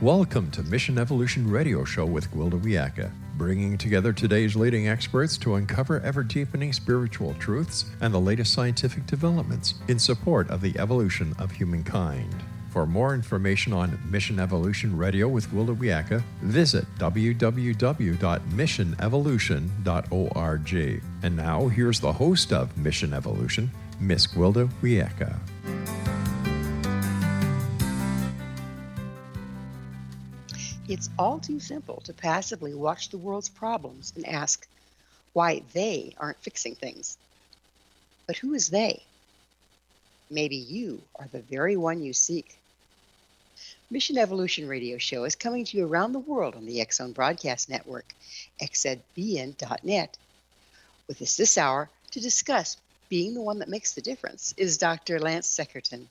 Welcome to Mission Evolution Radio Show with Gwilda Wiyaka, bringing together today's leading experts to uncover ever-deepening spiritual truths and the latest scientific developments in support of the evolution of humankind. For more information on Mission Evolution Radio with Gwilda Wiyaka, visit www.missionevolution.org. And now, here's the host of Mission Evolution, Miss Gwilda Wiyaka. It's all too simple to passively watch the world's problems and ask why they aren't fixing things. But who is they? Maybe you are the very one you seek. Mission Evolution Radio Show is coming to you around the world on the X-Zone Broadcast Network, xzbn.net. With us this hour to discuss being the one that makes the difference is Dr. Lance Secretan.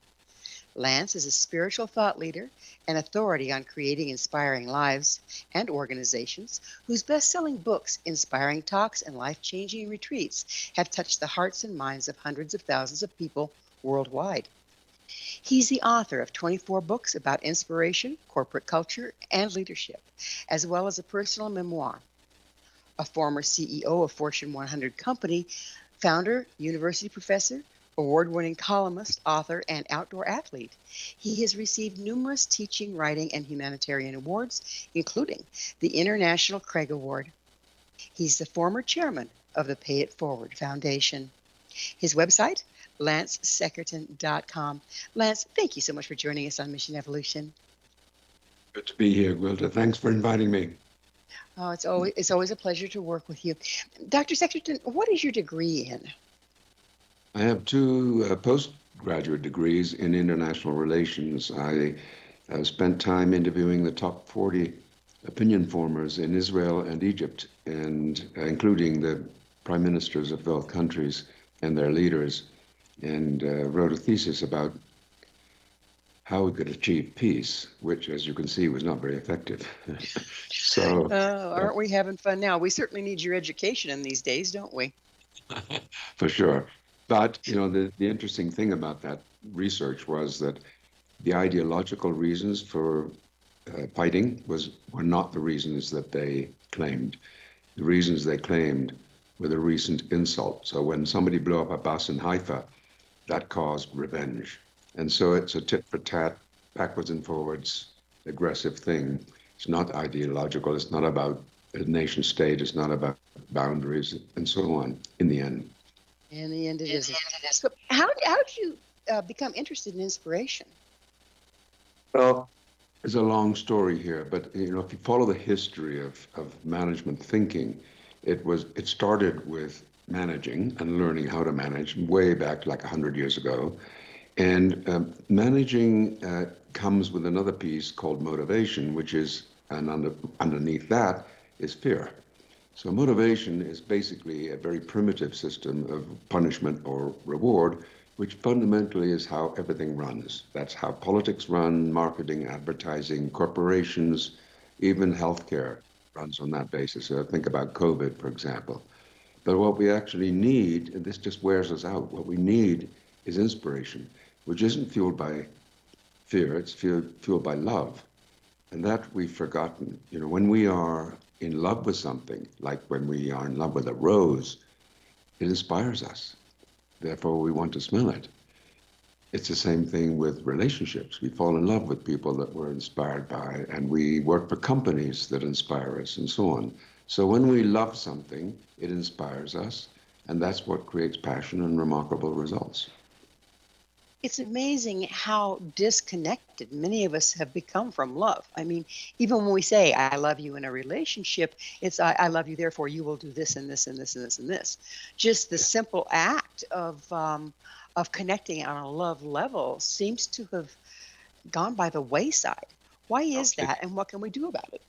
Lance is a spiritual thought leader and authority on creating inspiring lives and organizations whose best-selling books, inspiring talks, and life-changing retreats have touched the hearts and minds of hundreds of thousands of people worldwide. He's the author of 24 books about inspiration, corporate culture, and leadership, as well as a personal memoir. A former CEO of Fortune 100 company, founder, university professor, award-winning columnist, author, and outdoor athlete. He has received numerous teaching, writing, and humanitarian awards, including the International Craig Award. He's the former chairman of the Pay It Forward Foundation. His website, lancesecretan.com. Lance, thank you so much for joining us on Mission Evolution. Good to be here, Gwilda. Thanks for inviting me. Oh, it's always a pleasure to work with you. Dr. Secretan, what is your degree in? I have two postgraduate degrees in international relations. I spent time interviewing the top 40 opinion formers in Israel and Egypt, and including the prime ministers of both countries and their leaders, and wrote a thesis about how we could achieve peace, which, as you can see, was not very effective. Aren't we having fun now? We certainly need your education in these days, don't we? For sure. But, the interesting thing about that research was that the ideological reasons for fighting were not the reasons that they claimed. The reasons they claimed were the recent insult. So when somebody blew up a bus in Haifa, that caused revenge. And so it's a tit for tat, backwards and forwards, aggressive thing. It's not ideological. It's not about a nation state. It's not about boundaries and so on in the end. In the end, it isn't. So how did you become interested in inspiration? Well, there's a long story here, but if you follow the history of management thinking, it started with managing and learning how to manage way back like 100 years ago. And managing comes with another piece called motivation, which is, and underneath that is fear. So motivation is basically a very primitive system of punishment or reward, which fundamentally is how everything runs. That's how politics run, marketing, advertising, corporations, even healthcare runs on that basis. So think about COVID, for example. But what we actually need, and this just wears us out, what we need is inspiration, which isn't fueled by fear, it's fueled by love. And that we've forgotten. When we are in love with something, like when we are in love with a rose, it inspires us. Therefore, we want to smell it. It's the same thing with relationships. We fall in love with people that we're inspired by, and we work for companies that inspire us, and so on. So when we love something, it inspires us, and that's what creates passion and remarkable results. It's amazing how disconnected many of us have become from love. I mean, even when we say, I love you in a relationship, it's, I love you, therefore you will do this and this and this and this and this. Just the simple act of connecting on a love level seems to have gone by the wayside. Why is that, and what can we do about it?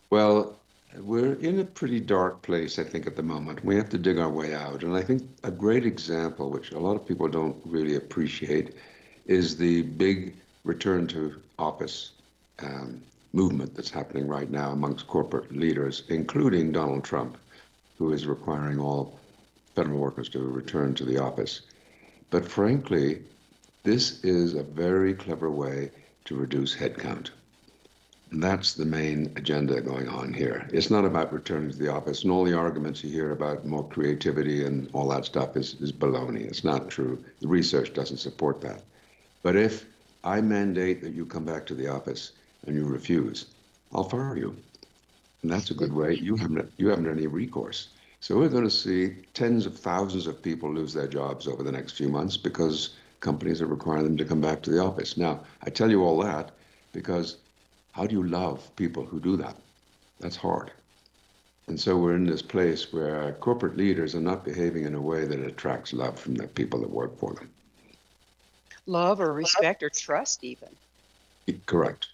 Well, we're in a pretty dark place, I think, at the moment. We have to dig our way out. And I think a great example, which a lot of people don't really appreciate, is the big return to office movement that's happening right now amongst corporate leaders, including Donald Trump, who is requiring all federal workers to return to the office. But frankly, this is a very clever way to reduce headcount. And that's the main agenda going on here. It's not about returning to the office, and all the arguments you hear about more creativity and all that stuff is baloney. It's not true. The research doesn't support that. But if I mandate that you come back to the office and you refuse, I'll fire you. And that's a good way. You haven't any recourse. So we're going to see tens of thousands of people lose their jobs over the next few months because companies are requiring them to come back to the office. Now, I tell you all that because how do you love people who do that? That's hard. And so we're in this place where corporate leaders are not behaving in a way that attracts love from the people that work for them. Love or respect or trust, even. Correct.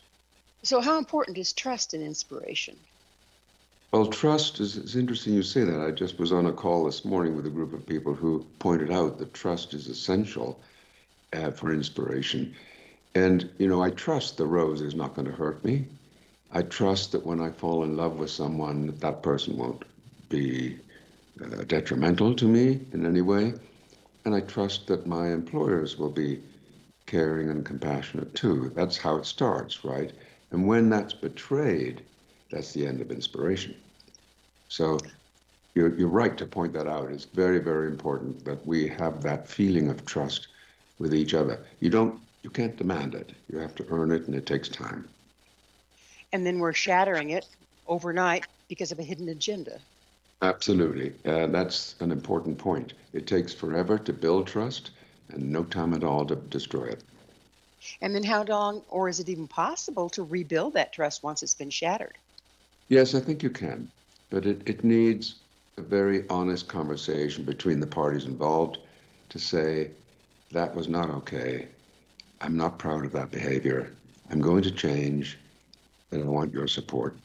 So, how important is trust in inspiration? Well, trust is, it's interesting you say that. I just was on a call this morning with a group of people who pointed out that trust is essential for inspiration. And, I trust the rose is not going to hurt me. I trust that when I fall in love with someone, that person won't be detrimental to me in any way. And I trust that my employers will be caring and compassionate too. That's how it starts, right? And when that's betrayed, that's the end of inspiration. So you're right to point that out. It's very, very important that we have that feeling of trust with each other. You can't demand it. You have to earn it, and it takes time. And then we're shattering it overnight because of a hidden agenda. Absolutely. That's an important point. It takes forever to build trust and no time at all to destroy it. And then how long, or is it even possible to rebuild that trust once it's been shattered? Yes, I think you can, but it needs a very honest conversation between the parties involved to say, that was not okay. I'm not proud of that behavior. I'm going to change, and I want your support.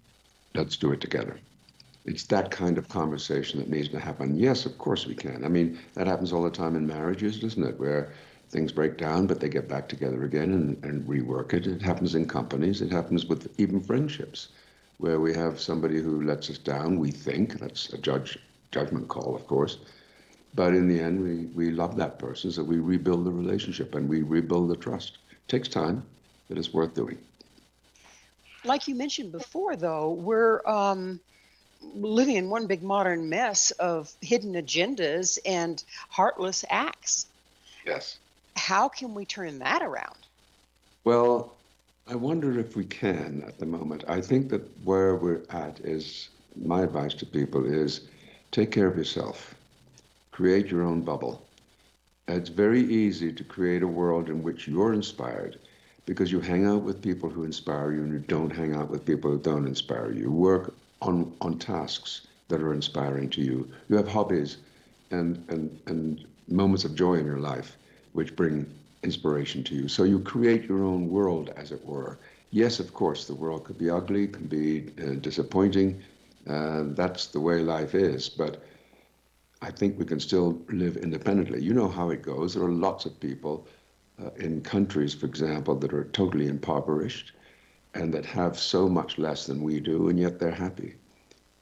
Let's do it together. It's that kind of conversation that needs to happen. Yes, of course we can. I mean, that happens all the time in marriages, doesn't it? Where things break down, but they get back together again and rework it. It happens in companies. It happens with even friendships, where we have somebody who lets us down, we think. That's a judgment call, of course. But in the end, we love that person, so we rebuild the relationship and we rebuild the trust. It takes time, but it's worth doing. Like you mentioned before, though, we're living in one big modern mess of hidden agendas and heartless acts. Yes. How can we turn that around? Well, I wonder if we can at the moment. I think that where we're at is, my advice to people is take care of yourself, create your own bubble. It's very easy to create a world in which you're inspired because you hang out with people who inspire you and you don't hang out with people who don't inspire you. You work on tasks that are inspiring to you. You have hobbies and moments of joy in your life which bring inspiration to you. So you create your own world, as it were. Yes, of course, the world could be ugly, can be disappointing. That's the way life is. But I think we can still live independently. You know how it goes. There are lots of people in countries, for example, that are totally impoverished and that have so much less than we do, and yet they're happy.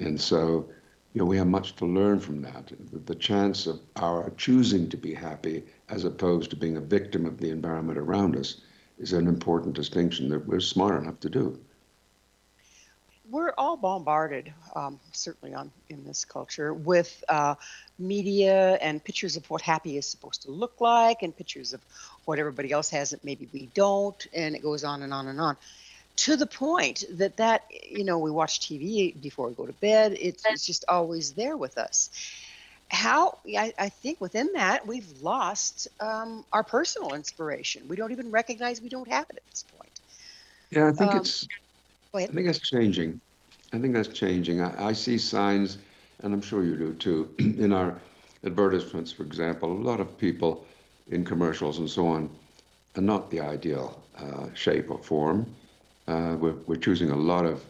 And so, we have much to learn from that. The chance of our choosing to be happy as opposed to being a victim of the environment around us is an important distinction that we're smart enough to do. We're all bombarded, certainly in this culture, with media and pictures of what happy is supposed to look like, and pictures of what everybody else has that maybe we don't, and it goes on and on and on. To the point that we watch TV before we go to bed. It's just always there with us. I think within that we've lost our personal inspiration. We don't even recognize we don't have it at this point. Yeah, Go ahead. I think that's changing. I think that's changing. I see signs, and I'm sure you do too, in our advertisements, for example. A lot of people in commercials and so on are not the ideal shape or form. We're choosing a lot of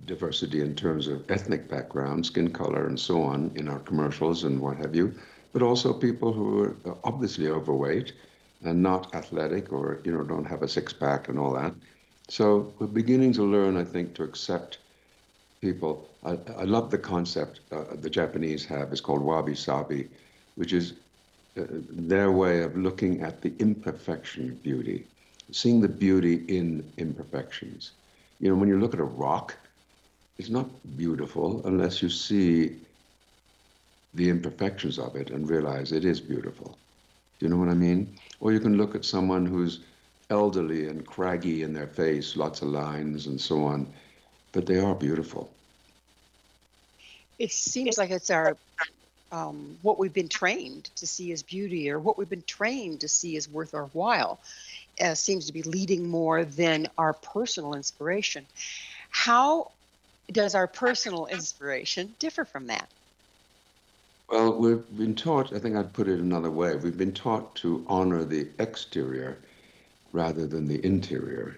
diversity in terms of ethnic background, skin color, and so on in our commercials and what have you, but also people who are obviously overweight and not athletic or don't have a six-pack and all that. So we're beginning to learn, I think, to accept people. I love the concept the Japanese have. It's called wabi-sabi, which is their way of looking at the imperfection of beauty, seeing the beauty in imperfections. You know, when you look at a rock, it's not beautiful unless you see the imperfections of it and realize it is beautiful. Do you know what I mean? Or you can look at someone who's elderly and craggy in their face, lots of lines and so on, but they are beautiful. It seems like it's our what we've been trained to see as beauty, or what we've been trained to see as worth our while, seems to be leading more than our personal inspiration. How does our personal inspiration differ from that? Well, we've been taught, I think I'd put it another way, we've been taught to honor the exterior rather than the interior.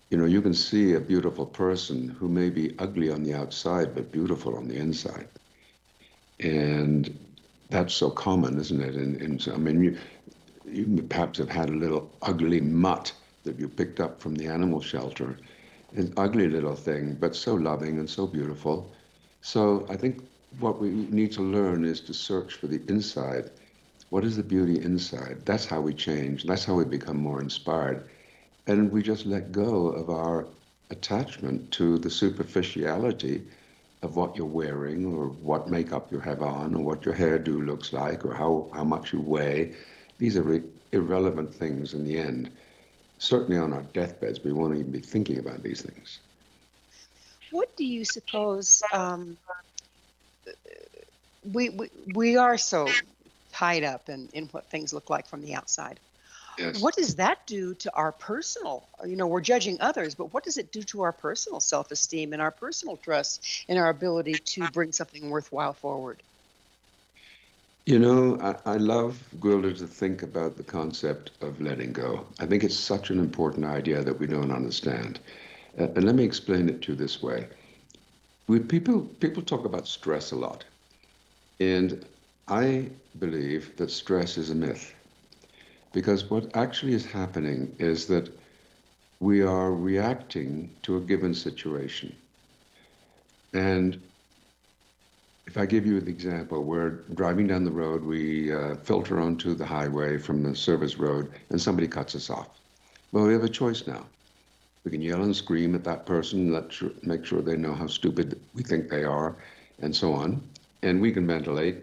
You know, you can see a beautiful person who may be ugly on the outside, but beautiful on the inside. And that's so common, isn't it? I mean, you perhaps have had a little ugly mutt that you picked up from the animal shelter. An ugly little thing, but so loving and so beautiful. So I think what we need to learn is to search for the inside. What is the beauty inside? That's how we change. That's how we become more inspired. And we just let go of our attachment to the superficiality of what you're wearing or what makeup you have on or what your hairdo looks like or how much you weigh. These are irrelevant things in the end. Certainly on our deathbeds, we won't even be thinking about these things. What do you suppose we are so tied up in what things look like from the outside? Yes. What does that do to our personal, we're judging others, but what does it do to our personal self-esteem and our personal trust and our ability to bring something worthwhile forward? You know, I love, Gwilda, to think about the concept of letting go. I think it's such an important idea that we don't understand. And let me explain it to you this way. People talk about stress a lot. And I believe that stress is a myth. Because what actually is happening is that we are reacting to a given situation. And if I give you an example, we're driving down the road, we filter onto the highway from the service road, and somebody cuts us off. Well, we have a choice now. We can yell and scream at that person, make sure they know how stupid we think they are, and so on. And we can ventilate.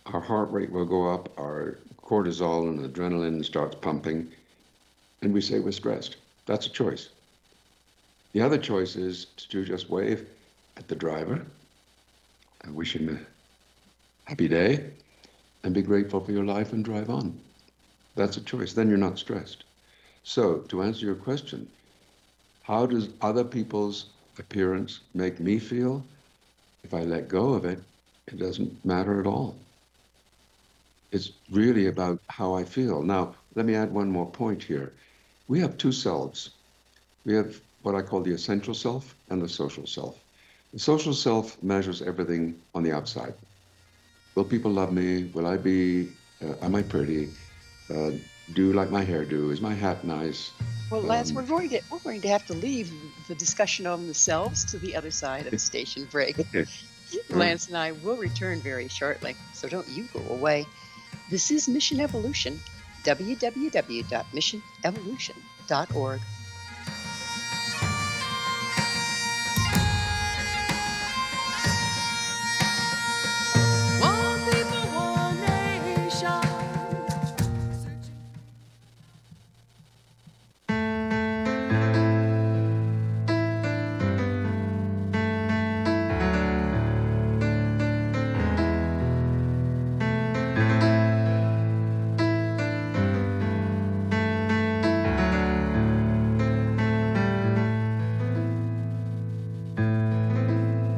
Our heart rate will go up, our cortisol and adrenaline starts pumping, and we say we're stressed. That's a choice. The other choice is to just wave at the driver and wish him a happy day and be grateful for your life and drive on. That's a choice. Then you're not stressed. So to answer your question, how does other people's appearance make me feel? If I let go of it, it doesn't matter at all. It's really about how I feel. Now, let me add one more point here. We have two selves. We have what I call the essential self and the social self. The social self measures everything on the outside. Will people love me? Am I pretty? Uh, do you like my hairdo? Is my hat nice? Well, Lance, Um, we're going to have to leave the discussion on the selves to the other side of a station break. okay. All right. Lance and I will return very shortly, so don't you go away. This is Mission Evolution, www.missionevolution.org. One people, one nation.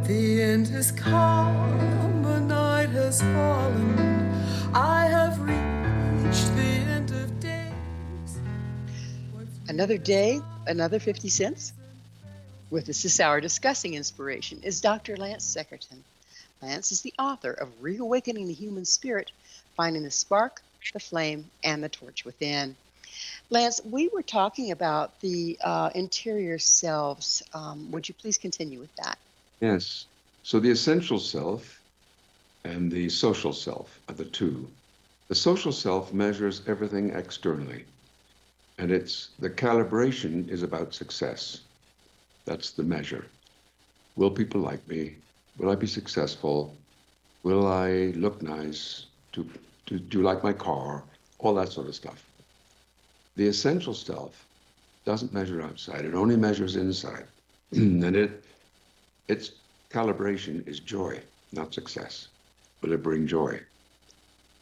The end has come, a night has fallen. I have reached the end of days. Another day, another 50 cents. With us this hour discussing inspiration is Dr. Lance Secretan. Lance is the author of Reawakening the Human Spirit, Finding the Spark, the Flame, and the Torch Within. Lance, we were talking about the interior selves. Would you please continue with that? Yes. So the essential self and the social self are the two. The social self measures everything externally, and the calibration is about success. That's the measure. Will people like me? Will I be successful? Will I look nice? Do you like my car? All that sort of stuff. The essential self doesn't measure outside. It only measures inside. And its calibration is joy, not success. Will it bring joy?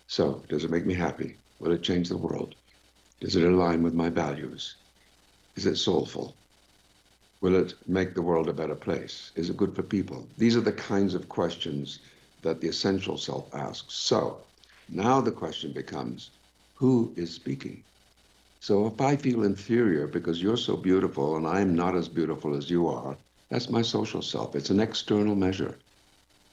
So, does it make me happy? Will it change the world? Does it align with my values? Is it soulful? Will it make the world a better place? Is it good for people? These are the kinds of questions that the essential self asks. So now the question becomes, who is speaking? So if I feel inferior because you're so beautiful and I'm not as beautiful as you are, that's my social self. It's an external measure.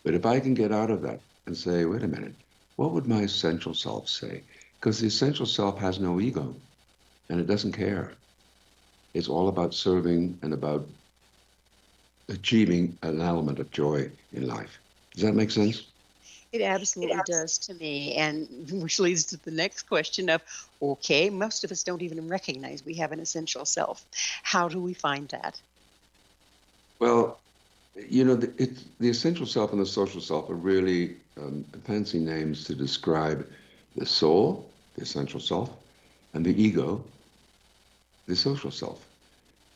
But if I can get out of that and say, wait a minute, what would my essential self say? Because the essential self has no ego and it doesn't care. It's all about serving and about achieving an element of joy in life. Does that make sense? It absolutely does to me. And which leads to the next question of, okay, most of us don't even recognize we have an essential self. How do we find that? Well, you know, the essential self and the social self are really fancy names to describe the soul, the essential self, and the ego, the social self.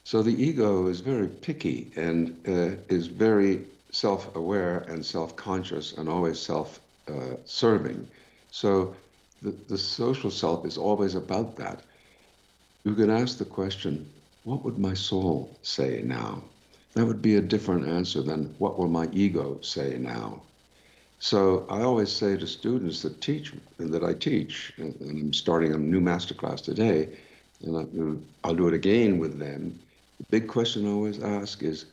So the ego is very picky and is very self-aware and self-conscious and always self-serving. So the social self is always about that. You can ask the question, what would my soul say now? That would be a different answer than what will my ego say now? So I always say to students that I teach, and I'm starting a new masterclass today, and I'll do it again with them. The big question I always ask is,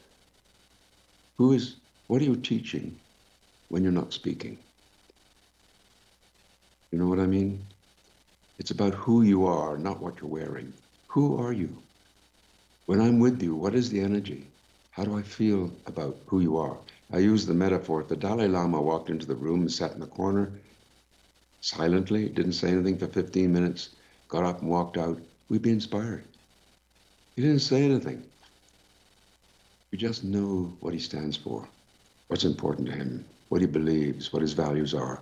what are you teaching when you're not speaking? You know what I mean? It's about who you are, not what you're wearing. Who are you? When I'm with you, what is the energy? How do I feel about who you are? I use the metaphor. If the Dalai Lama walked into the room and sat in the corner silently, didn't say anything for 15 minutes, got up and walked out, we'd be inspired. He didn't say anything. We just know what he stands for, what's important to him, what he believes, what his values are,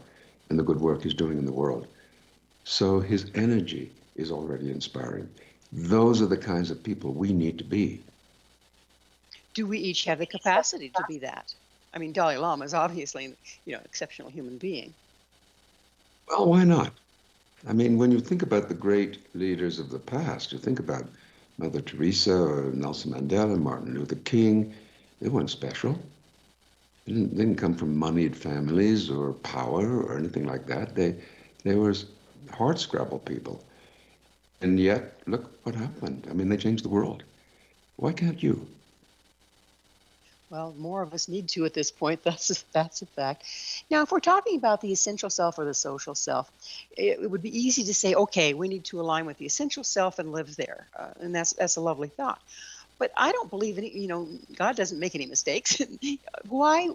and the good work he's doing in the world. So his energy is already inspiring. Those are the kinds of people we need to be. Do we each have the capacity to be that? I mean, Dalai Lama is obviously, an exceptional human being. Well, why not? I mean, when you think about the great leaders of the past, you think about Mother Teresa or Nelson Mandela, Martin Luther King, they weren't special. They didn't come from moneyed families or power or anything like that. They were hardscrabble people. And yet, look what happened. I mean, they changed the world. Why can't you? Well, more of us need to at this point. That's a fact. Now, if we're talking about the essential self or the social self, it would be easy to say, okay, we need to align with the essential self and live there, and that's a lovely thought. But I don't believe God doesn't make any mistakes. Why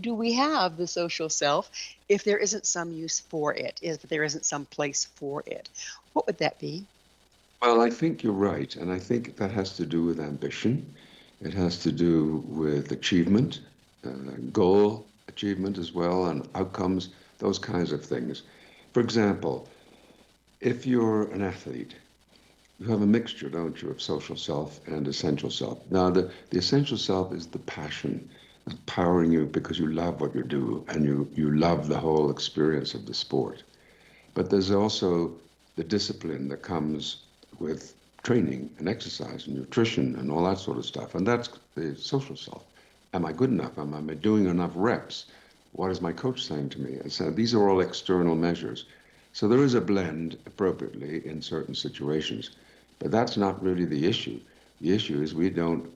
do we have the social self if there isn't some use for it, if there isn't some place for it? What would that be? Well, I think you're right. And I think that has to do with ambition. It has to do with achievement, goal achievement as well, and outcomes, those kinds of things. For example, if you're an athlete, you have a mixture, don't you, of social self and essential self. Now, the essential self is the passion that's powering you because you love what you do and you love the whole experience of the sport. But there's also the discipline that comes with training and exercise and nutrition and all that sort of stuff. And that's the social self. Am I good enough? Am I doing enough reps? What is my coach saying to me? And so these are all external measures. So there is a blend appropriately in certain situations. But that's not really the issue. The issue is we don't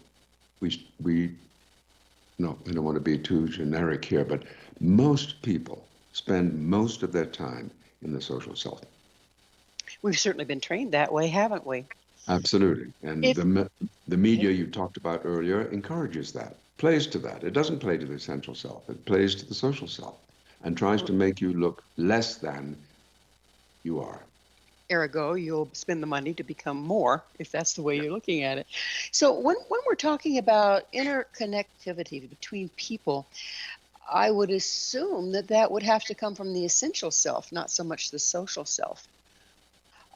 no, I don't want to be too generic here, but most people spend most of their time in the social self. We've certainly been trained that way, haven't we? Absolutely. And If the media you talked about earlier encourages that, plays to that. It doesn't play to the essential self. It plays to the social self and tries to make you look less than you are. Ergo, you'll spend the money to become more, if that's the way you're looking at it. So when we're talking about interconnectivity between people, I would assume that that would have to come from the essential self, not so much the social self.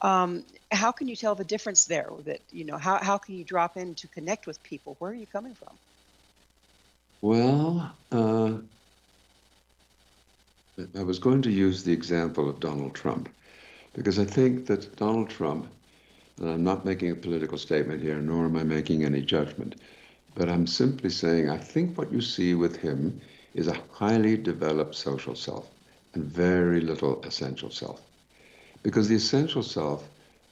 How can you tell the difference there? That, how can you drop in to connect with people? Where are you coming from? Well, I was going to use the example of Donald Trump, because I think that Donald Trump, and I'm not making a political statement here, nor am I making any judgment, but I'm simply saying I think what you see with him is a highly developed social self and very little essential self. Because the essential self,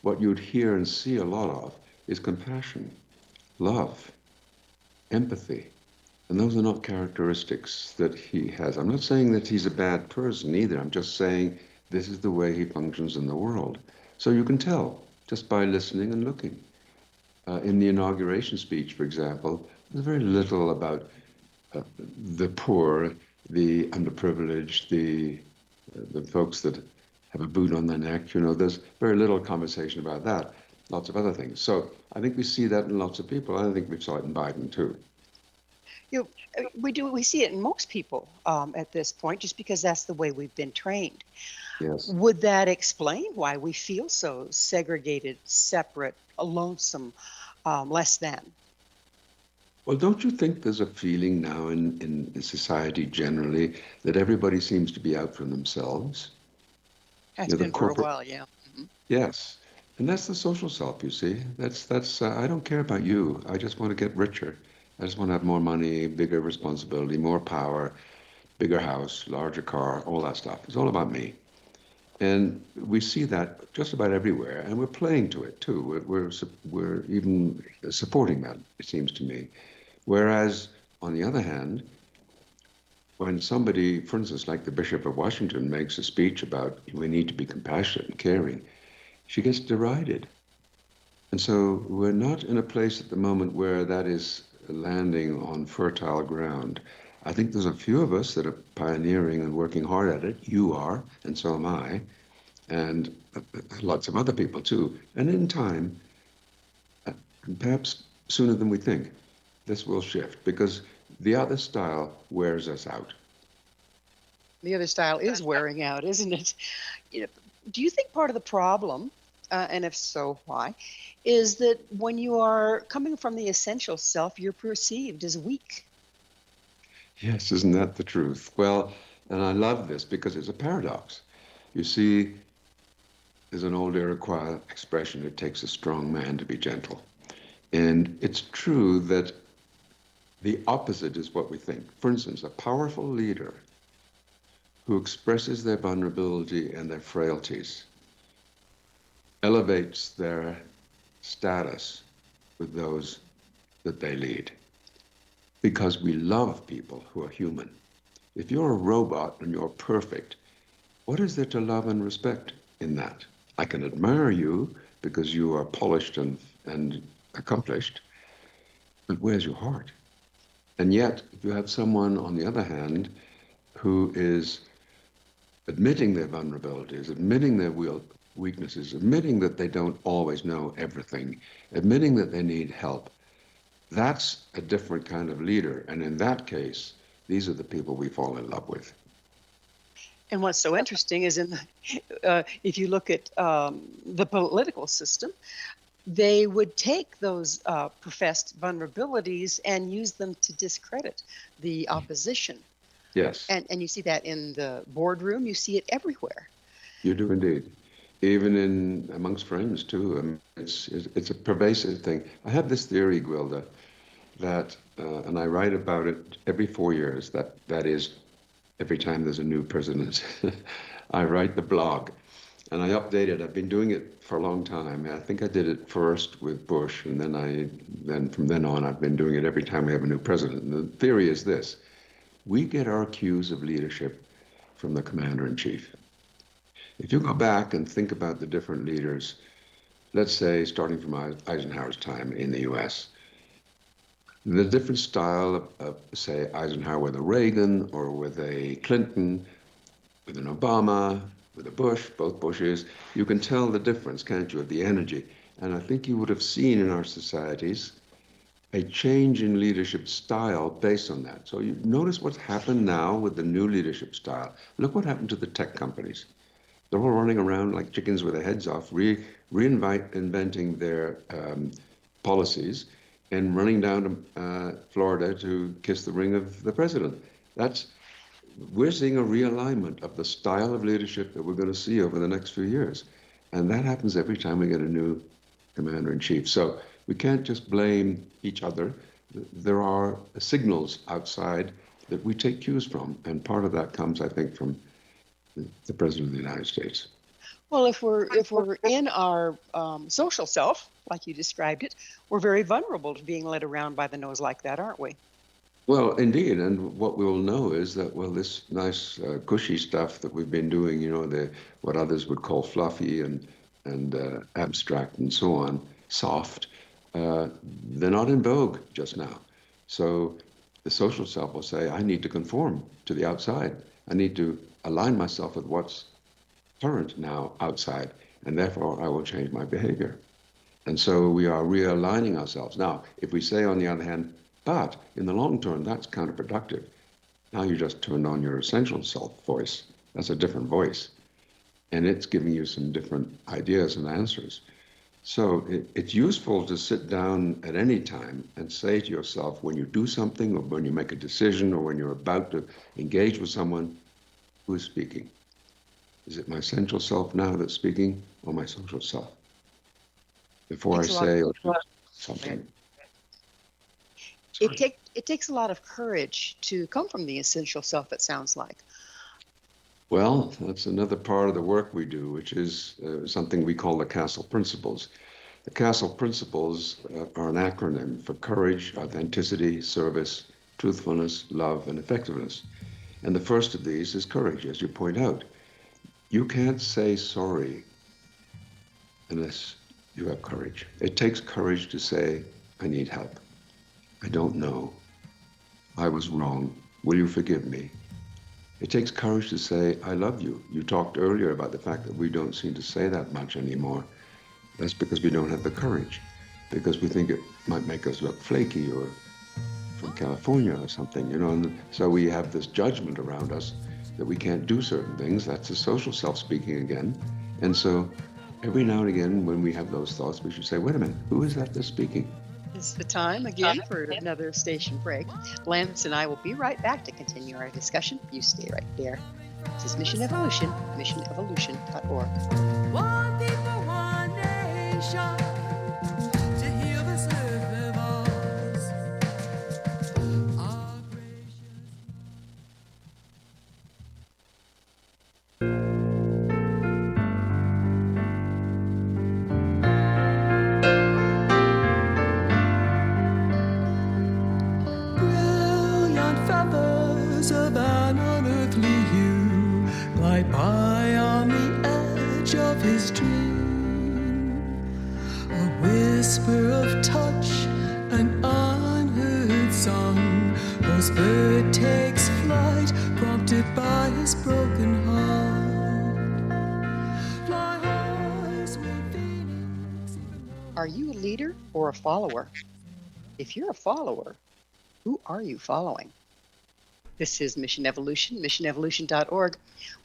what you'd hear and see a lot of, is compassion, love, empathy. And those are not characteristics that he has. I'm not saying that he's a bad person either. I'm just saying this is the way he functions in the world. So you can tell just by listening and looking. In the inauguration speech, for example, there's very little about the poor, the underprivileged, the folks that have a boot on their neck. There's very little conversation about that. Lots of other things. So I think we see that in lots of people. I think we saw it in Biden too. We see it in most people at this point, just because that's the way we've been trained. Yes. Would that explain why we feel so segregated, separate, lonesome, less than? Well, don't you think there's a feeling now in society generally that everybody seems to be out for themselves? That's The been for a corporate, while, yeah. yes. And that's the social self, you see. That's I don't care about you. I just want to get richer. I just want to have more money, bigger responsibility, more power, bigger house, larger car, all that stuff. It's all about me. And we see that just about everywhere, and we're playing to it too. We're even supporting that, it seems to me. Whereas, on the other hand, when somebody, for instance, like the Bishop of Washington, makes a speech about we need to be compassionate and caring, she gets derided. And so we're not in a place at the moment where that is landing on fertile ground. I think there's a few of us that are pioneering and working hard at it. You are, and so am I, and lots of other people too. And in time, perhaps sooner than we think, this will shift, because the other style wears us out. The other style is wearing out, isn't it? Do you think part of the problem, and if so, why, is that when you are coming from the essential self, you're perceived as weak? Yes, isn't that the truth? Well, and I love this because it's a paradox. You see, there's an old Iroquois expression, it takes a strong man to be gentle. And it's true that the opposite is what we think. For instance, a powerful leader who expresses their vulnerability and their frailties elevates their status with those that they lead. Because we love people who are human. If you're a robot and you're perfect, what is there to love and respect in that? I can admire you because you are polished and accomplished, but where's your heart? And yet, if you have someone, on the other hand, who is admitting their vulnerabilities, admitting their weaknesses, admitting that they don't always know everything, admitting that they need help, that's a different kind of leader. And in that case, these are the people we fall in love with. And what's so interesting is if you look at the political system, they would take those professed vulnerabilities and use them to discredit the opposition. Yes. And you see that in the boardroom, you see it everywhere. You do indeed. Even in amongst friends too. I mean, it's a pervasive thing. I have this theory, Gwilda, that, and I write about it every 4 years, that is, every time there's a new president, I write the blog. And I update it. I've been doing it for a long time. I think I did it first with Bush, and then from then on, I've been doing it every time we have a new president. And the theory is this: we get our cues of leadership from the commander-in-chief. If you go back and think about the different leaders, let's say starting from Eisenhower's time in the U.S., the different style of say, Eisenhower with a Reagan or with a Clinton, with an Obama, with a bush, both bushes, you can tell the difference, can't you, of the energy. And I think you would have seen in our societies a change in leadership style based on that. So you notice what's happened now with the new leadership style. Look what happened to the tech companies. They're all running around like chickens with their heads off, reinventing their policies and running down to Florida to kiss the ring of the president. We're seeing a realignment of the style of leadership that we're going to see over the next few years. And that happens every time we get a new commander-in-chief. So we can't just blame each other. There are signals outside that we take cues from. And part of that comes, I think, from the President of the United States. Well, if we're in our social self, like you described it, we're very vulnerable to being led around by the nose like that, aren't we? Well, indeed, and what we will know is that, well, this nice cushy stuff that we've been doing, what others would call fluffy and abstract and so on, soft, they're not in vogue just now. So the social self will say, I need to conform to the outside. I need to align myself with what's current now outside, and therefore I will change my behavior. And so we are realigning ourselves. Now, if we say, on the other hand, but in the long term, that's counterproductive. Now you just turned on your essential self voice. That's a different voice. And it's giving you some different ideas and answers. So it's useful to sit down at any time and say to yourself, when you do something or when you make a decision or when you're about to engage with someone, who is speaking? Is it my essential self now that's speaking or my social self? Before I say or do something. It takes a lot of courage to come from the essential self, it sounds like. Well, that's another part of the work we do, which is something we call the Castle Principles. The Castle Principles are an acronym for courage, authenticity, service, truthfulness, love, and effectiveness. And the first of these is courage, as you point out. You can't say sorry unless you have courage. It takes courage to say, I need help. I don't know. I was wrong. Will you forgive me? It takes courage to say, I love you. You talked earlier about the fact that we don't seem to say that much anymore. That's because we don't have the courage, because we think it might make us look flaky or from California or something, And so we have this judgment around us that we can't do certain things. That's the social self speaking again. And so every now and again, when we have those thoughts, we should say, wait a minute, who is that that's speaking? It's the time again for another station break. Lance and I will be right back to continue our discussion. You stay right there. This is Mission Evolution, missionevolution.org. One people, one nation, to heal this earth of ours. Our gracious. Brilliant feathers of an unearthly hue glide by on the edge of his dream. A whisper of touch, an unheard song. Whose bird takes flight, prompted by his broken heart. Fly high, sweet phoenix. Are you a leader or a follower? If you're a follower, who are you following? This is Mission Evolution, missionevolution.org.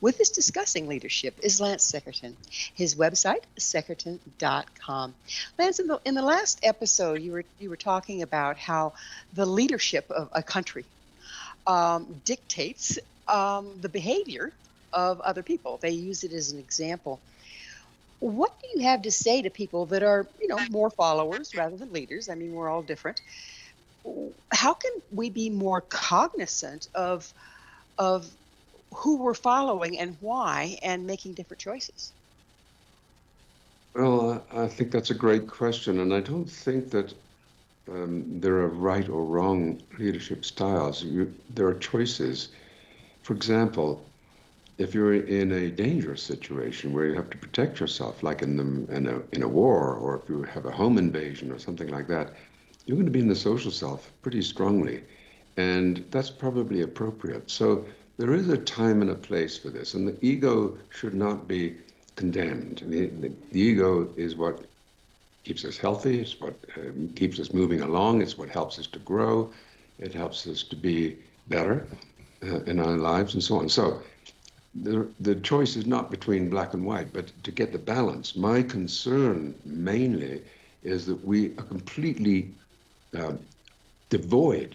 With us discussing leadership is Lance Secretan. His website, secretan.com. Lance, in the last episode, you were talking about how the leadership of a country dictates the behavior of other people. They use it as an example. What do you have to say to people that are, more followers rather than leaders? I mean, we're all different. How can we be more cognizant of who we're following and why, and making different choices? Well, I think that's a great question, and I don't think that there are right or wrong leadership styles. There are choices. For example, if you're in a dangerous situation where you have to protect yourself, like in a war, or if you have a home invasion or something like that, you're going to be in the social self pretty strongly, and that's probably appropriate. So there is a time and a place for this, and the ego should not be condemned. The ego is what keeps us healthy. It's what keeps us moving along. It's what helps us to grow. It helps us to be better in our lives and so on. So the choice is not between black and white, but to get the balance. My concern mainly is that we are completely devoid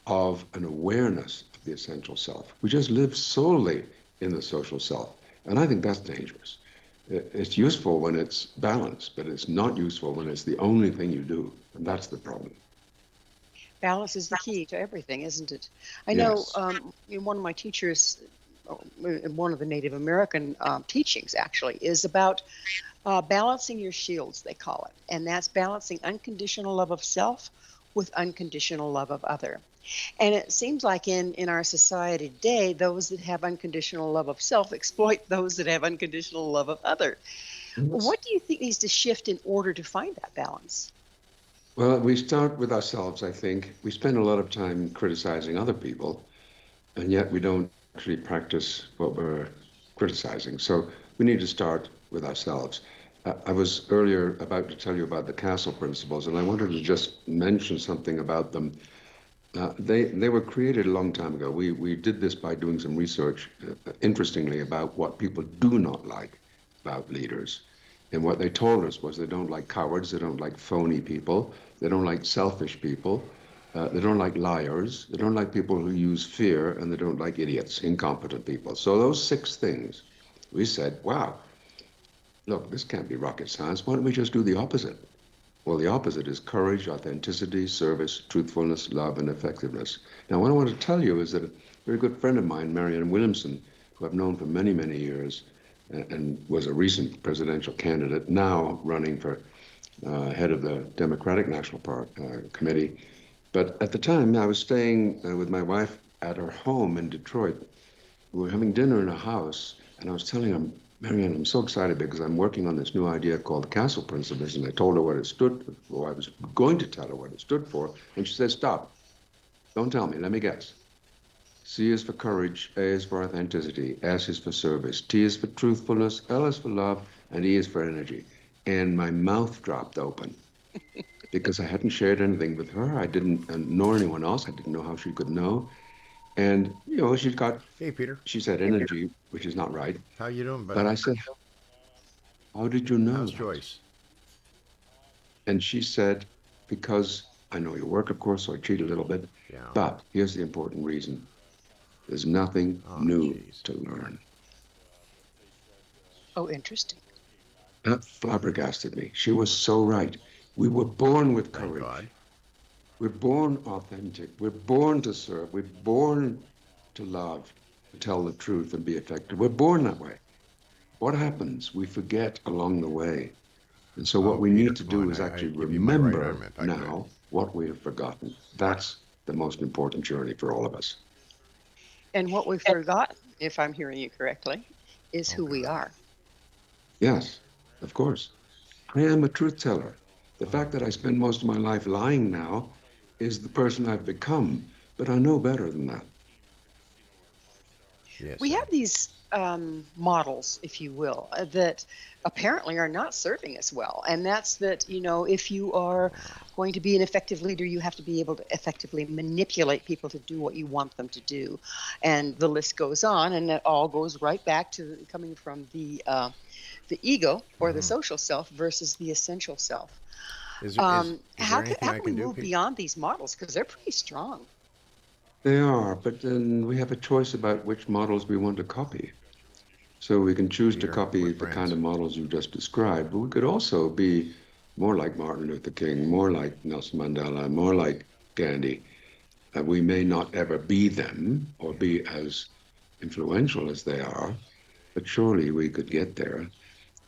of an awareness of the essential self. We just live solely in the social self. And I think that's dangerous. It's useful when it's balanced, but it's not useful when it's the only thing you do. And that's the problem. Balance is the key to everything, isn't it? I Yes. know one of my teachers, one of the Native American teachings actually, is about balancing your shields, they call it. And that's balancing unconditional love of self with unconditional love of other. And it seems like in our society today, those that have unconditional love of self exploit those that have unconditional love of other. Yes. What do you think needs to shift in order to find that balance? Well, we start with ourselves, I think. We spend a lot of time criticizing other people, and yet we don't actually practice what we're criticizing. So we need to start with ourselves. I was earlier about to tell you about the castle principles, and I wanted to just mention something about them. They were created a long time ago. We did this by doing some research, interestingly, about what people do not like about leaders. And what they told us was they don't like cowards, they don't like phony people, they don't like selfish people, they don't like liars, they don't like people who use fear, and they don't like idiots, incompetent people. So those 6 things, we said, wow, look, this can't be rocket science. Why don't we just do the opposite? Well, the opposite is courage, authenticity, service, truthfulness, love, and effectiveness. Now, what I want to tell you is that a very good friend of mine, Marianne Williamson, who I've known for many, many years, and was a recent presidential candidate, now running for head of the Democratic National Committee. But at the time, I was staying with my wife at her home in Detroit. We were having dinner in a house, and I was telling her, Marianne, I'm so excited because I'm working on this new idea called the Castle Principles, and I told her what it stood for. I was going to tell her what it stood for, and she said, stop. Don't tell me. Let me guess. C is for courage, A is for authenticity, S is for service, T is for truthfulness, L is for love, and E is for energy. And my mouth dropped open because I hadn't shared anything with her. I didn't, nor anyone else. I didn't know how she could know. And, Hey, Peter. she said energy, which is not right. How you doing, But buddy? I said, how did you know How's that? Joyce? And she said, because I know your work, of course, so I cheat a little bit. Yeah. But here's the important reason. There's nothing new geez. to learn. Oh, interesting. That flabbergasted me. She was so right. We were born with Thank courage. God. We're born authentic. We're born to serve. We're born to love, to tell the truth and be effective. We're born that way. What happens? We forget along the way. And so what we Peter, need to come on. do is I actually give you my right remember arm if I now what we have forgotten. That's the most important journey for all of us. And what we've forgotten, if I'm hearing you correctly, is who we God. are. Yes, of course. I am a truth teller. The fact that I spend most of my life lying now is the person I've become, but I know better than that. Yes. We have these models, if you will, that apparently are not serving us well. And that's that, if you are going to be an effective leader, you have to be able to effectively manipulate people to do what you want them to do. And the list goes on, and it all goes right back to coming from the ego or the social self versus the essential self. Is there anything How I can we can do, move Pete? beyond these models? Because they're pretty strong. They are, but then we have a choice about which models we want to copy. So we can choose to Peter, copy we're the kind friends. of models you just described, but we could also be more like Martin Luther King, more like Nelson Mandela, more like Gandhi. We may not ever be them or be as influential as they are, but surely we could get there.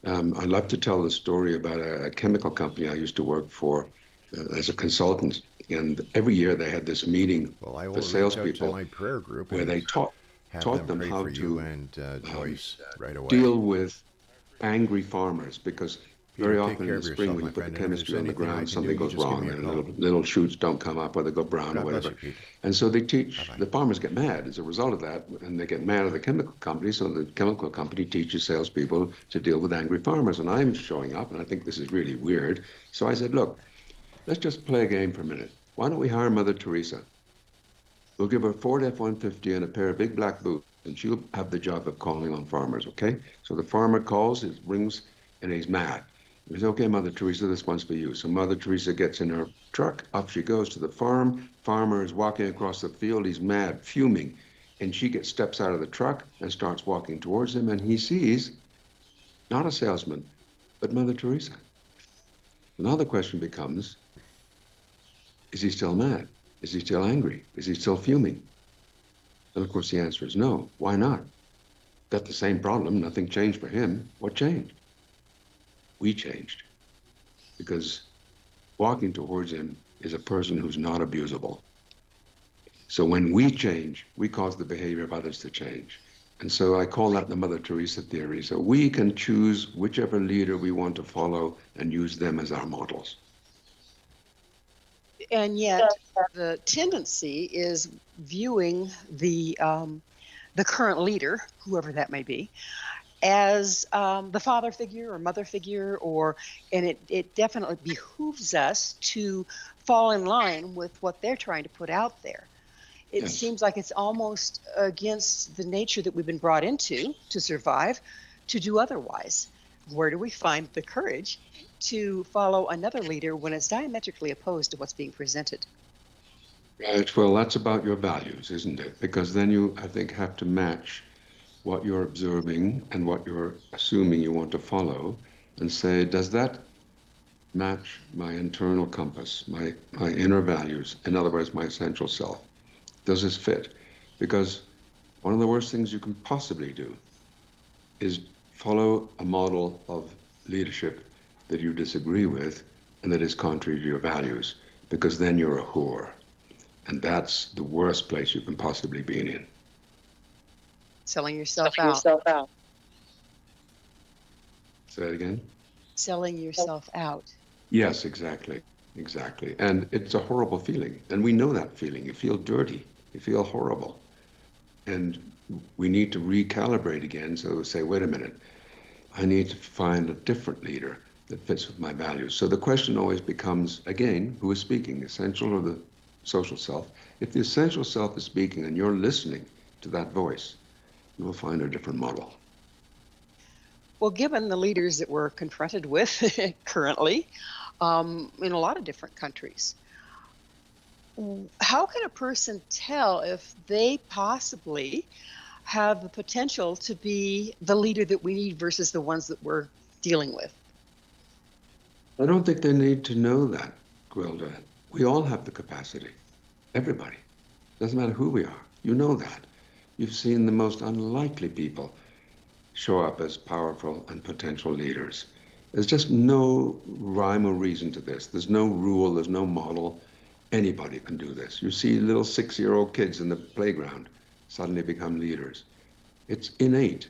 I love to tell the story about a chemical company I used to work for as a consultant. And every year they had this meeting Well, I for will reach out to salespeople my prayer group where and they have taught them them pray how for you to and Joyce right away. deal with angry farmers because Very take often in care the of spring, yourself, when my you put the friend. And if chemistry there's on the anything I ground, can do, something you goes just give me wrong, a and call. little shoots don't come up, or they go brown, or God bless whatever. you, Pete. And so they teach, Bye-bye. the farmers get mad as a result of that, and they get mad at the chemical company, so the chemical company teaches salespeople to deal with angry farmers. And I'm showing up, and I think this is really weird. So I said, look, let's just play a game for a minute. Why don't we hire Mother Teresa? We'll give her a Ford F-150 and a pair of big black boots, and she'll have the job of calling on farmers, okay? So the farmer calls, it rings, and he's mad. He says, okay, Mother Teresa, this one's for you. So Mother Teresa gets in her truck, up she goes to the farm. Farmer is walking across the field, he's mad, fuming. And she steps out of the truck and starts walking towards him, and he sees not a salesman, but Mother Teresa. Now the question becomes, is he still mad? Is he still angry? Is he still fuming? And of course, the answer is no. Why not? Got the same problem. Nothing changed for him. What changed? We changed. Because walking towards him is a person who's not abusable. So when we change, we cause the behavior of others to change. And so I call that the Mother Teresa theory. So we can choose whichever leader we want to follow and use them as our models. And yet, the tendency is viewing the current leader, whoever that may be, as the father figure or mother figure, and it definitely behooves us to fall in line with what they're trying to put out there. It Yes. seems like it's almost against the nature that we've been brought into to survive, to do otherwise. Where do we find the courage to follow another leader when it's diametrically opposed to what's being presented? Right. Well, that's about your values, isn't it? Because then you, I think, have to match what you're observing and what you're assuming you want to follow and say, does that match my internal compass, my inner values, in other words, my essential self? Does this fit? Because one of the worst things you can possibly do is follow a model of leadership that you disagree with and that is contrary to your values, because then you're a whore. And that's the worst place you can possibly be in. Selling yourself out. Say that again? Selling yourself out. Yes, exactly. Exactly. And it's a horrible feeling. And we know that feeling. You feel dirty. You feel horrible. And we need to recalibrate again. So say, wait a minute, I need to find a different leader that fits with my values. So the question always becomes, again, who is speaking, the essential or the social self? If the essential self is speaking and you're listening to that voice, you will find a different model. Well, given the leaders that we're confronted with currently in a lot of different countries, how can a person tell if they possibly have the potential to be the leader that we need versus the ones that we're dealing with? I don't think they need to know that, Gwilda. We all have the capacity. Everybody. Doesn't matter who we are. You know that. You've seen the most unlikely people show up as powerful and potential leaders. There's just no rhyme or reason to this. There's no rule, there's no model. Anybody can do this. You see little 6-year-old kids in the playground suddenly become leaders. It's innate.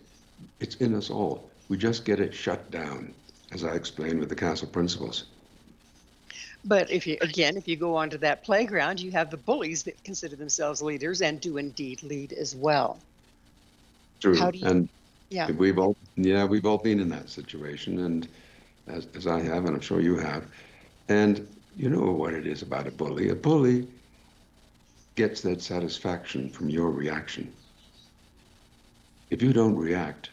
It's in us all. We just get it shut down, as I explained with the Castle Principles. But if you go onto that playground, you have the bullies that consider themselves leaders and do indeed lead as well. True. How do you, And yeah. we've all been in that situation, and as I have, and I'm sure you have. And you know what it is about a bully. A bully gets that satisfaction from your reaction. If you don't react,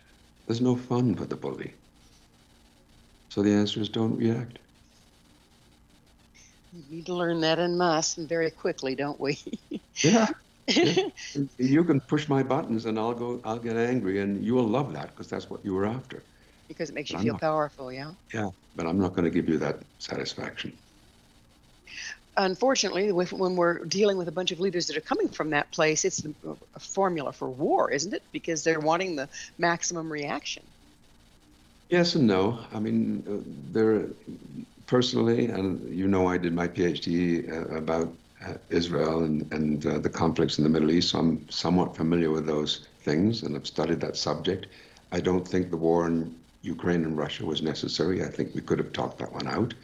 there's no fun for the bully. So the answer is don't react. We need to learn that en masse and very quickly, don't we? Yeah. Yeah. You can push my buttons and I'll get angry, and you will love that because that's what you were after. Because it makes But you I'm feel not, powerful, yeah? yeah, but I'm not going to give you that satisfaction. Unfortunately, when we're dealing with a bunch of leaders that are coming from that place, it's a formula for war, isn't it? Because they're wanting the maximum reaction. Yes and no. I mean, there personally, and you know, I did my PhD about Israel and the conflicts in the Middle East, so I'm somewhat familiar with those things and have studied that subject. I don't think the war in Ukraine and Russia was necessary. I think we could have talked that one out.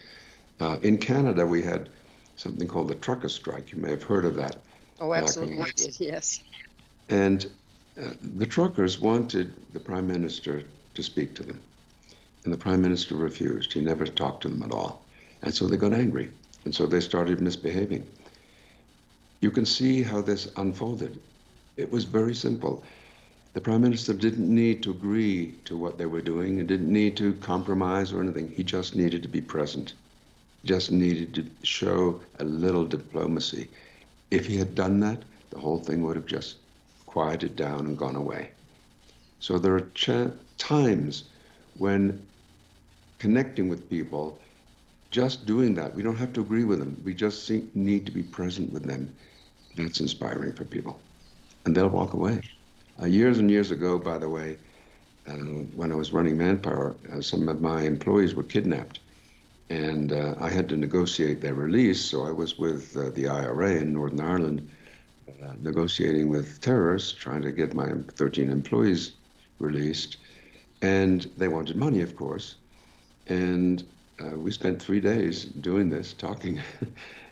In Canada, we had something called the trucker strike. You may have heard of that. Oh, absolutely, I did. Yes. And the truckers wanted the Prime Minister to speak to them. And the Prime Minister refused. He never talked to them at all. And so they got angry. And so they started misbehaving. You can see how this unfolded. It was very simple. The Prime Minister didn't need to agree to what they were doing. He didn't need to compromise or anything. He just needed to be present. He just needed to show a little diplomacy. If he had done that, the whole thing would have just quieted down and gone away. So there are times when connecting with people, just doing that, we don't have to agree with them. We just need to be present with them. That's inspiring for people. And they'll walk away. Years and years ago, by the way, when I was running Manpower, some of my employees were kidnapped. And I had to negotiate their release. So I was with the IRA in Northern Ireland, negotiating with terrorists, trying to get my 13 employees released. And they wanted money, of course. And we spent 3 days doing this, talking.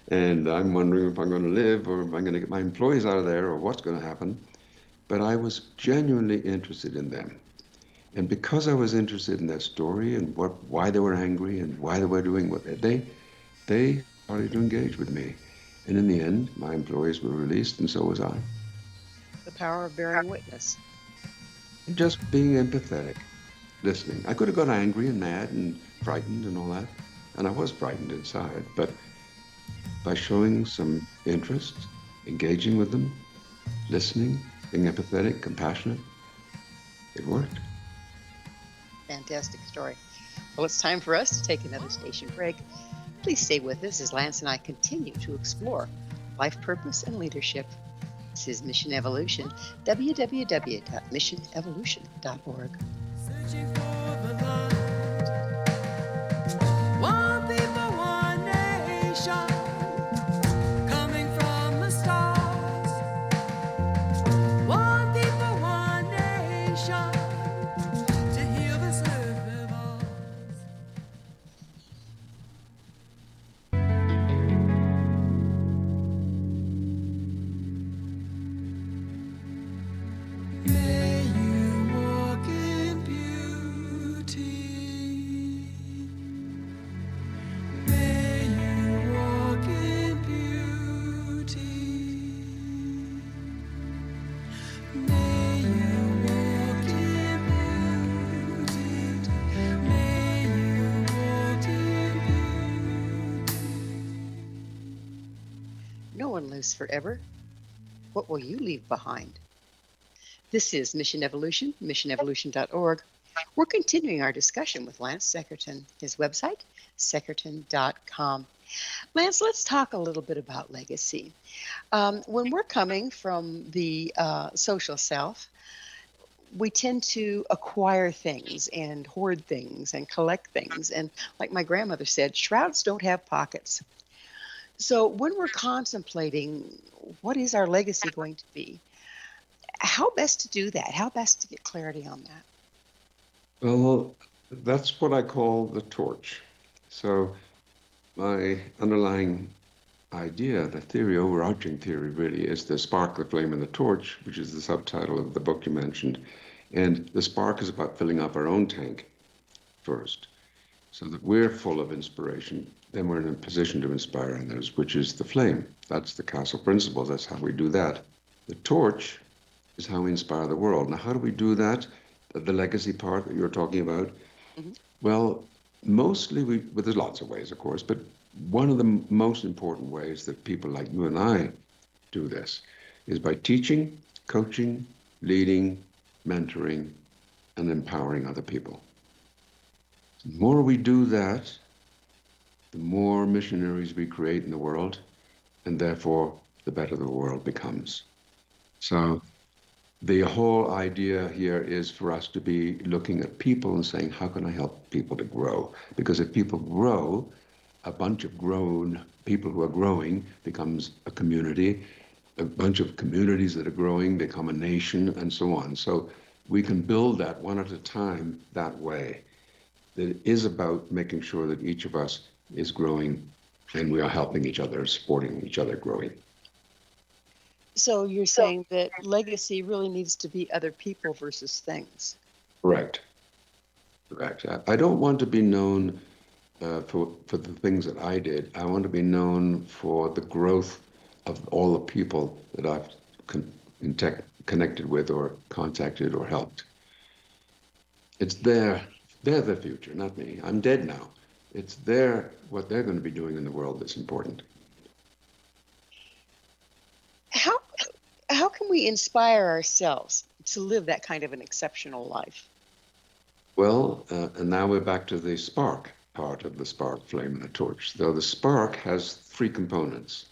And I'm wondering if I'm going to live or if I'm going to get my employees out of there or what's going to happen. But I was genuinely interested in them. And because I was interested in their story and why they were angry and why they were doing what they started to engage with me. And in the end, my employees were released, and so was I. The power of bearing witness. Just being empathetic, listening. I could have got angry and mad and frightened and all that. And I was frightened inside. But by showing some interest, engaging with them, listening, being empathetic, compassionate, it worked. Fantastic story. Well, it's time for us to take another station break. Please stay with us as Lance and I continue to explore life purpose and leadership. This is Mission Evolution, www.missionevolution.org. Searching for the light. One people, one nation, coming from the stars. One people, one nation, to heal this earth of ours. May you walk in beauty. May you walk in beauty. May you walk in beauty. May you walk in beauty. No one lives forever. What will you leave behind? This is Mission Evolution, missionevolution.org. We're continuing our discussion with Lance Secretan. His website, secretan.com. Lance, let's talk a little bit about legacy. When we're coming from the social self, we tend to acquire things and hoard things and collect things. And like my grandmother said, shrouds don't have pockets. So when we're contemplating what is our legacy going to be, how best to do that? How best to get clarity on that? Well, that's what I call the torch. So my underlying idea, the theory, overarching theory really, is the spark, the flame, and the torch, which is the subtitle of the book you mentioned. And the spark is about filling up our own tank first, so that we're full of inspiration. Then we're in a position to inspire others, which is the flame. That's the castle principle. That's how we do that. The torch is how we inspire the world. Now, how do we do that? The legacy part that you're talking about? Mm-hmm. Well, mostly well, there's lots of ways, of course, but one of the most important ways that people like you and I do this is by teaching, coaching, leading, mentoring, and empowering other people. The more we do that, the more missionaries we create in the world, and therefore the better the world becomes. So the whole idea here is for us to be looking at people and saying, how can I help people to grow? Because if people grow, a bunch of grown people who are growing becomes a community, a bunch of communities that are growing become a nation, and so on. So we can build that one at a time that way. that is about making sure that each of us is growing and we are helping each other, supporting each other growing. So you're saying that legacy really needs to be other people versus things. Correct. Correct. I don't want to be known for the things that I did. I want to be known for the growth of all the people that I've connected with or contacted or helped. It's they're the future, not me. I'm dead now. It's what they're going to be doing in the world that's important. How how can we inspire ourselves to live that kind of an exceptional life? Well, and now we're back to the spark part of the spark, flame, and the torch. So the spark has three components.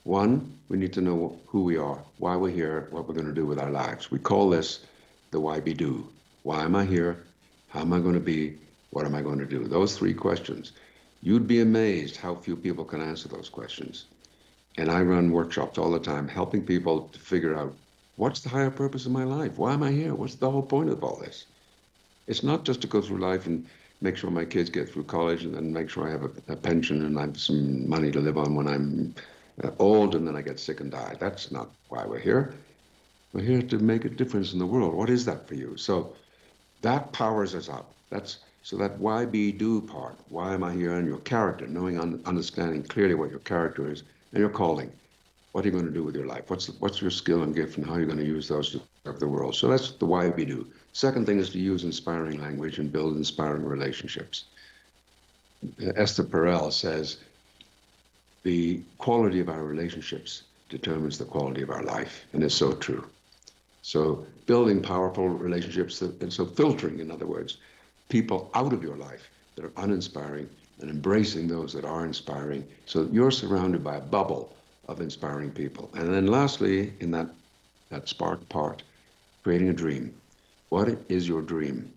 One, we need to know who we are, why we're here, what we're going to do with our lives. We call this the why be do. Why am I here? How am I going to be? What am I going to do? Those three questions. You'd be amazed how few people can answer those questions. And I run workshops all the time, helping people to figure out what's the higher purpose of my life? Why am I here? What's the whole point of all this? It's not just to go through life and make sure my kids get through college and then make sure I have a pension and I have some money to live on when I'm old and then I get sick and die. That's not why we're here. We're here to make a difference in the world. What is that for you? So that powers us up. So that why be do part, why am I here, and your character, knowing, understanding clearly what your character is and your calling. What are you going to do with your life? What's your skill and gift, and how are you going to use those to serve the world? So that's the why we do. Second thing is to use inspiring language and build inspiring relationships. Esther Perel says, the quality of our relationships determines the quality of our life, and it's so true. So building powerful relationships, and so filtering, in other words, people out of your life that are uninspiring and embracing those that are inspiring, so that you're surrounded by a bubble of inspiring people. And then lastly, in that spark part, creating a dream. What is your dream?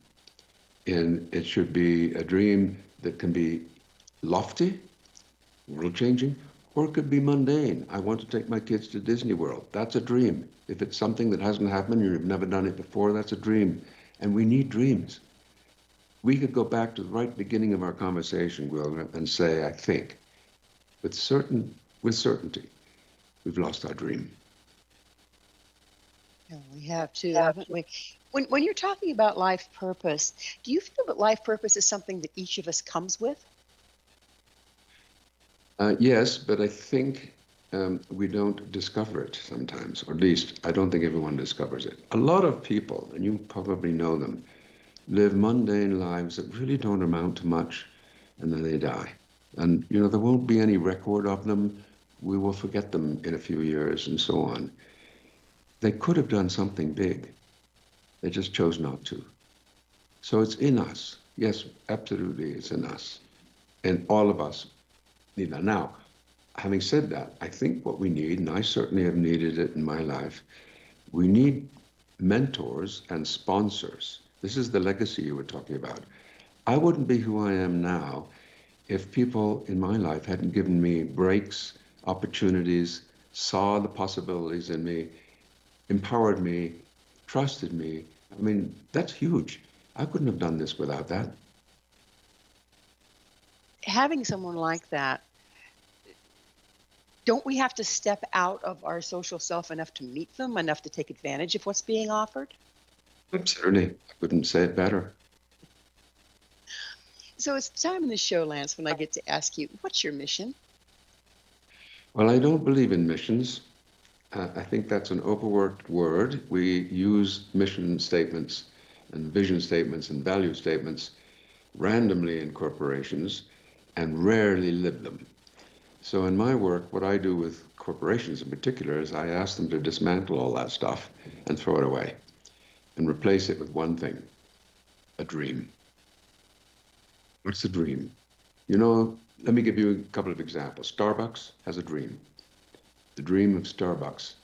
And it should be a dream that can be lofty, world-changing, or it could be mundane. I want to take my kids to Disney World. That's a dream. If it's something that hasn't happened, you've never done it before, that's a dream. And we need dreams. We could go back to the right beginning of our conversation, Gwilda, and say, I think, with certainty, we've lost our dream. Yeah, we have too, haven't we? When you're talking about life purpose, do you feel that life purpose is something that each of us comes with? Yes, but I think we don't discover it sometimes, or at least I don't think everyone discovers it. A lot of people, and you probably know them, live mundane lives that really don't amount to much, and then they die. And, there won't be any record of them. We will forget them in a few years and so on. They could have done something big. They just chose not to. So it's in us. Yes, absolutely, it's in us. And all of us need that. Now, having said that, I think what we need, and I certainly have needed it in my life, we need mentors and sponsors. This is the legacy you were talking about. I wouldn't be who I am now if people in my life hadn't given me breaks, opportunities, saw the possibilities in me, empowered me, trusted me. I mean, that's huge. I couldn't have done this without that. Having someone like that, don't we have to step out of our social self enough to meet them, enough to take advantage of what's being offered? Certainly. I couldn't say it better. So it's time in the show, Lance, when I get to ask you, what's your mission? Well, I don't believe in missions. I think that's an overworked word. We use mission statements and vision statements and value statements randomly in corporations and rarely live them. So in my work, what I do with corporations in particular is I ask them to dismantle all that stuff and throw it away and replace it with one thing, a dream. What's a dream? Let me give you a couple of examples. Starbucks has a dream. The dream of Starbucks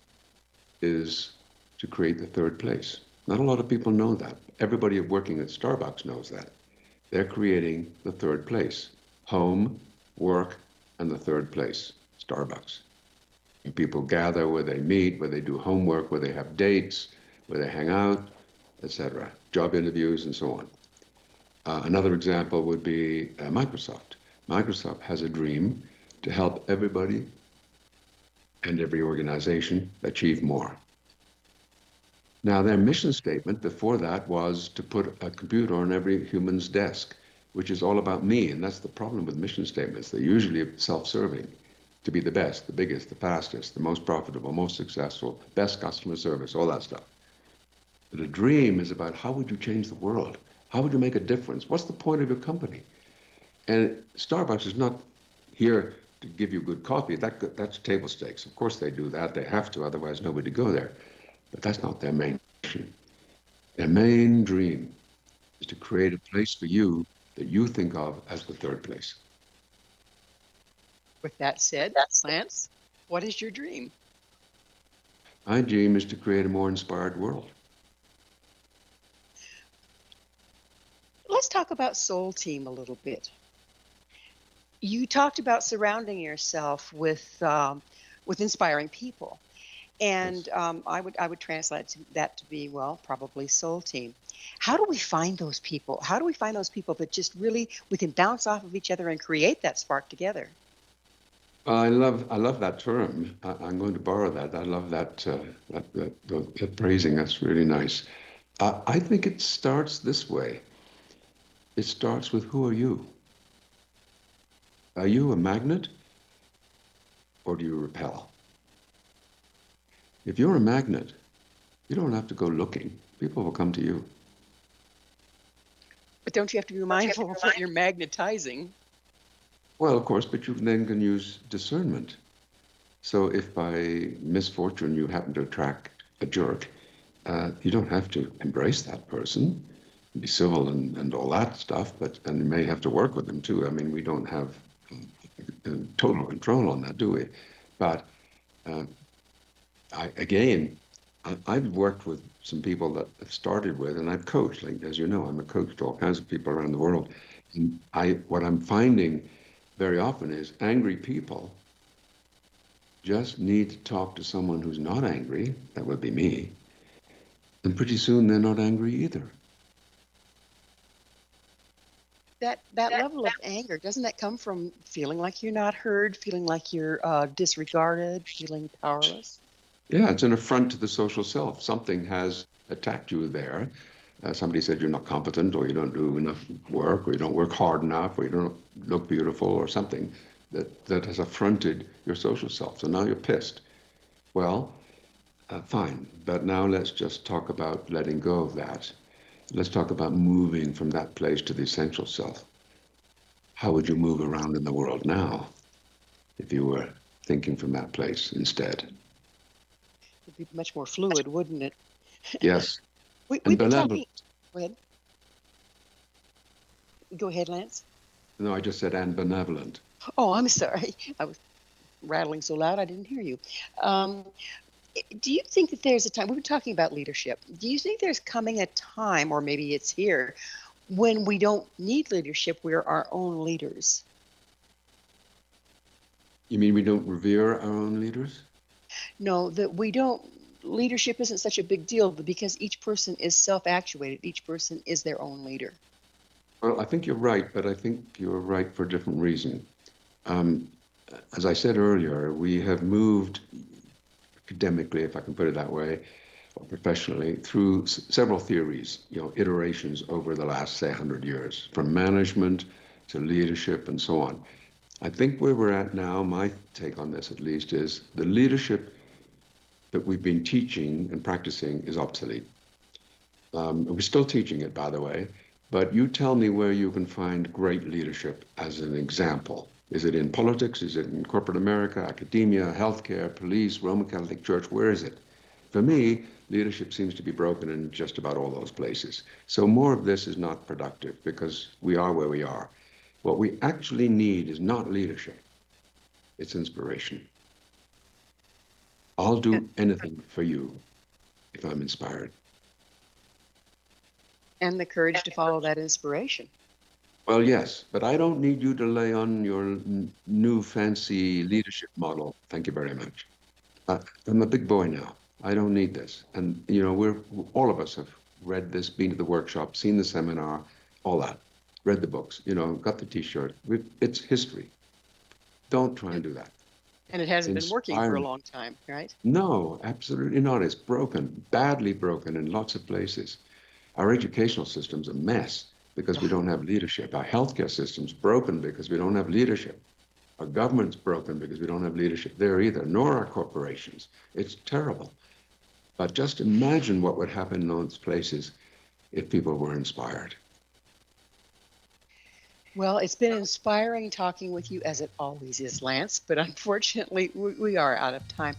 is to create the third place. Not a lot of people know that. Everybody working at Starbucks knows that. They're creating the third place. Home, work, and the third place, Starbucks. And people gather where they meet, where they do homework, where they have dates, where they hang out, etc., job interviews, and so on. Another example would be Microsoft. Microsoft has a dream to help everybody and every organization achieve more. Now, their mission statement before that was to put a computer on every human's desk, which is all about me. And that's the problem with mission statements. They're usually self-serving, to be the best, the biggest, the fastest, the most profitable, most successful, best customer service, all that stuff. But a dream is about how would you change the world? How would you make a difference? What's the point of your company? And Starbucks is not here to give you good coffee. That's table stakes. Of course they do that. They have to, otherwise nobody would go there. But that's not their main mission. Their main dream is to create a place for you that you think of as the third place. With that said, Lance, what is your dream? My dream is to create a more inspired world. Let's talk about Soul Team a little bit. You talked about surrounding yourself with inspiring people, and Yes. I would translate that to be, well, probably Soul Team. How do we find those people? How do we find those people that just really we can bounce off of each other and create that spark together? I love that term. I'm going to borrow that. I love that phrasing. That's really nice. I think it starts this way. It starts with who are you? Are you a magnet or do you repel? If you're a magnet, you don't have to go looking. People will come to you. But don't you have to be mindful of what you're magnetizing? Well, of course, but you then can use discernment. So if by misfortune you happen to attract a jerk, you don't have to embrace that person, be civil and all that stuff, and you may have to work with them too. I mean, we don't have total control on that, do we? But I've worked with some people that I've started with, and I've coached. Like, as you know, I'm a coach to all kinds of people around the world. And what I'm finding very often is angry people just need to talk to someone who's not angry. That would be me. And pretty soon they're not angry either. That level of anger, doesn't that come from feeling like you're not heard, feeling like you're disregarded, feeling powerless? Yeah, it's an affront to the social self. Something has attacked you there. Somebody said you're not competent, or you don't do enough work, or you don't work hard enough, or you don't look beautiful, or something that has affronted your social self. So now you're pissed. Well, fine, but now let's just talk about letting go of that. Let's talk about moving from that place to the essential self. How would you move around in the world now if you were thinking from that place instead? It'd be much more fluid, wouldn't it? Yes, We've and been benevolent. talking. Go ahead. Go ahead, Lance. No, I just said and benevolent. Oh, I'm sorry. I was rattling so loud I didn't hear you. Um, do you think that there's a time, we were talking about leadership. Do you think there's coming a time, or maybe it's here, when we don't need leadership, we're our own leaders? You mean we don't revere our own leaders? No, that we don't, leadership isn't such a big deal because each person is self-actuated. Each person is their own leader. Well, I think you're right, but I think you're right for a different reason. Um, as I said earlier, we have moved academically, if I can put it that way, or professionally, through several theories, iterations over the last, say, 100 years, from management to leadership and so on. I think where we're at now, my take on this at least, is the leadership that we've been teaching and practicing is obsolete. We're still teaching it, by the way, but you tell me where you can find great leadership as an example. Is it in politics? Is it in corporate America, academia, healthcare, police, Roman Catholic Church? Where is it? For me, leadership seems to be broken in just about all those places. So more of this is not productive because we are where we are. What we actually need is not leadership, it's inspiration. I'll do anything for you if I'm inspired. And the courage to follow that inspiration. Well, yes, but I don't need you to lay on your new fancy leadership model. Thank you very much. I'm a big boy now. I don't need this. And, all of us have read this, been to the workshop, seen the seminar, all that. read the books, got the T-shirt. It's history. Don't try and do that. And it hasn't been working for a Inspiring. long time, right? No, absolutely not. It's broken, badly broken in lots of places. Our educational system's a mess because we don't have leadership. Our healthcare system's broken because we don't have leadership. Our government's broken because we don't have leadership there either, nor our corporations. It's terrible. But just imagine what would happen in those places if people were inspired. Well, it's been inspiring talking with you, as it always is, Lance, but unfortunately, we are out of time.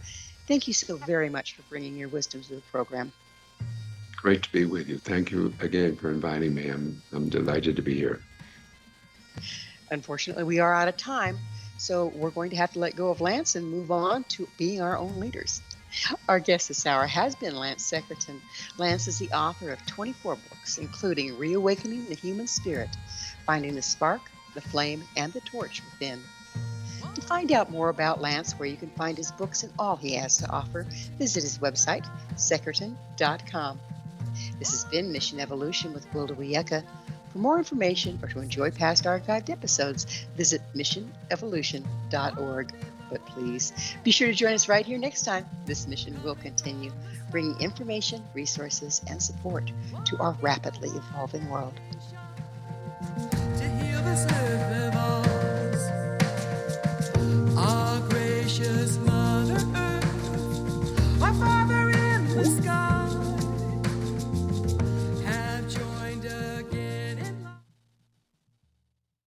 Thank you so very much for bringing your wisdom to the program. Great to be with you. Thank you again for inviting me. I'm delighted to be here. Unfortunately, we are out of time, so we're going to have to let go of Lance and move on to being our own leaders. Our guest this hour has been Lance Secretan. Lance is the author of 24 books, including Reawakening the Human Spirit, Finding the Spark, the Flame, and the Torch Within. To find out more about Lance, where you can find his books and all he has to offer, visit his website, secretan.com. This has been Mission Evolution with Gwilda Wiyaka. For more information or to enjoy past archived episodes, visit missionevolution.org. But please be sure to join us right here next time. This mission will continue, bringing information, resources, and support to our rapidly evolving world. To heal this earth